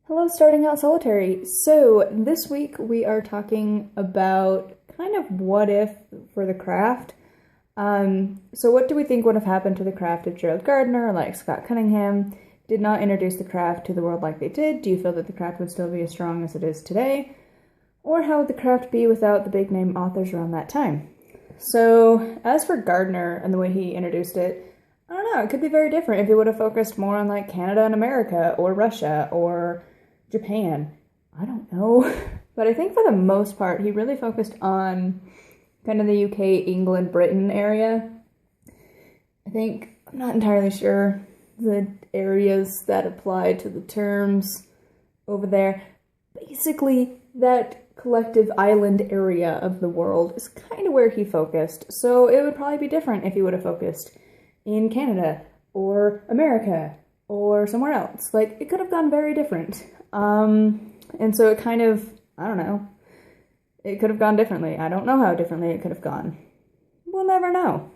Hello, starting out solitary. So this week we are talking about kind of what if for the craft. So what do we think would have happened to the craft if Gerald Gardner, like Scott Cunningham, did not introduce the craft to the world like they did? Do you feel that the craft would still be as strong as it is today? Or how would the craft be without the big name authors around that time? So as for Gardner and the way he introduced it, I don't know, it could be very different if he would have focused more on like Canada and America or Russia or Japan. I don't know. But I think for the most part, he really focused on kind of the UK, England, Britain area. I'm not entirely sure the areas that apply to the terms over there. Basically, that collective island area of the world is kind of where he focused. So it would probably be different if he would have focused in Canada or America or somewhere else. Like, it could have gone very different. And so it kind of, I don't know, it could have gone differently. I don't know how differently it could have gone. We'll never know.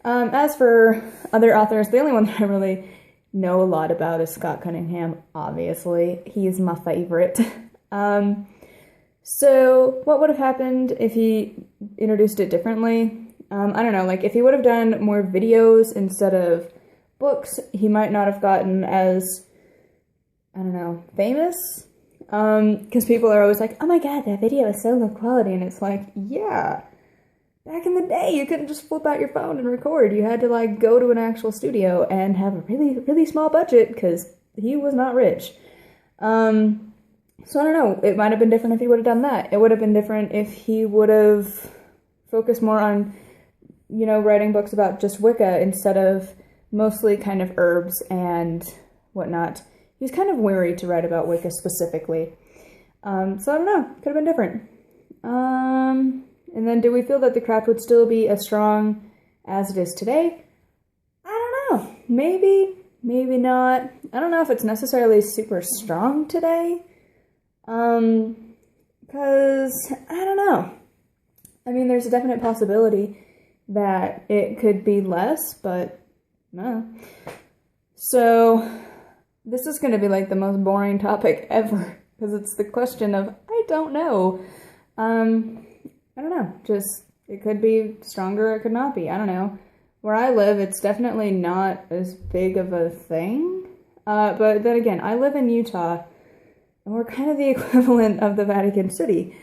As for other authors, the only one that I really know a lot about is Scott Cunningham, obviously. He's my favorite. So what would have happened if he introduced it differently? I don't know, like if he would have done more videos instead of books, he might not have gotten as, I don't know, famous. Because people are always like, oh my god, that video is so low quality. And it's like, yeah, back in the day, you couldn't just flip out your phone and record. You had to like go to an actual studio and have a really, really small budget because he was not rich. So I don't know, it might have been different if he would have done that. It would have been different if he would have focused more on, you know, writing books about just Wicca instead of mostly kind of herbs and whatnot. He was kind of wary to write about Wicca specifically. So I don't know, could have been different. And then do we feel that the craft would still be as strong as it is today? I don't know, maybe, maybe not. I don't know if it's necessarily super strong today. Because, I don't know. I mean, there's a definite possibility that it could be less, but no. So, this is going to be like the most boring topic ever, because it's the question of, I don't know. I don't know, just, it could be stronger, it could not be, I don't know. Where I live, it's definitely not as big of a thing, but then again, I live in Utah, and we're kind of the equivalent of the Vatican City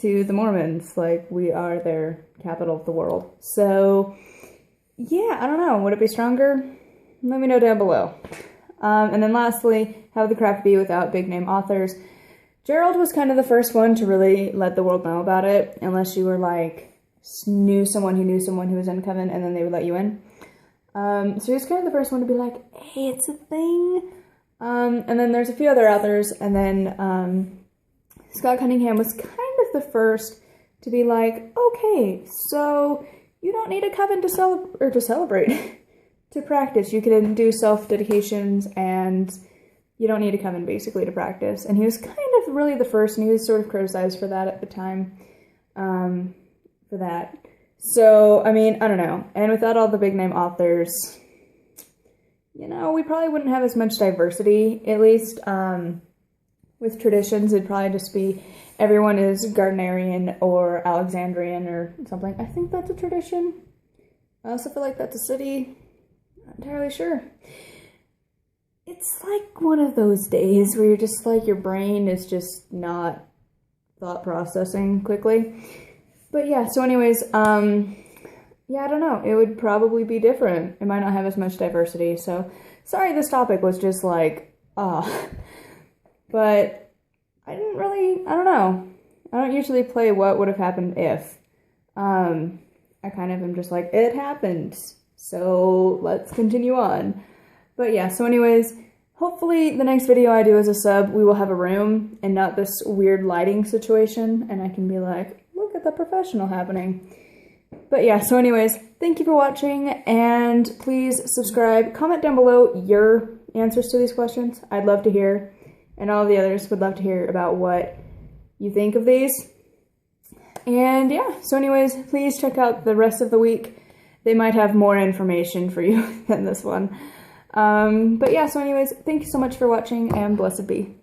to the Mormons. Like, we are their capital of the world. So, yeah, I don't know. Would it be stronger? Let me know down below. And then lastly, how would the craft be without big name authors? Gerald was kind of the first one to really let the world know about it, unless you were like, knew someone who was in Coven, and then they would let you in. So he was kind of the first one to be like, hey, it's a thing. And then there's a few other authors, and then Scott Cunningham was kind of the first to be like, okay, so you don't need a coven to celebrate, to practice. You can do self-dedications, and you don't need a coven, basically, to practice. And he was kind of really the first, and he was sort of criticized for that at the time, for that. So, I mean, I don't know. And without all the big-name authors, you know, we probably wouldn't have as much diversity, at least. With traditions, it'd probably just be everyone is Gardnerian or Alexandrian or something. I think that's a tradition. I also feel like that's a city. Not entirely sure. It's like one of those days where you're just like, your brain is just not thought processing quickly. But yeah, so anyways, yeah, I don't know. It would probably be different. It might not have as much diversity. So, sorry this topic was just like, But I didn't really, I don't know. I don't usually play what would have happened if. I kind of am just like, it happened. So, let's continue on. But yeah, so anyways, hopefully the next video I do as a sub, we will have a room and not this weird lighting situation. And I can be like, look at the professional happening. But yeah, so anyways, thank you for watching, and please subscribe. Comment down below your answers to these questions. I'd love to hear, and all the others would love to hear about what you think of these. And yeah, so anyways, please check out the rest of the week. They might have more information for you than this one. But yeah, so anyways, thank you so much for watching, and blessed be.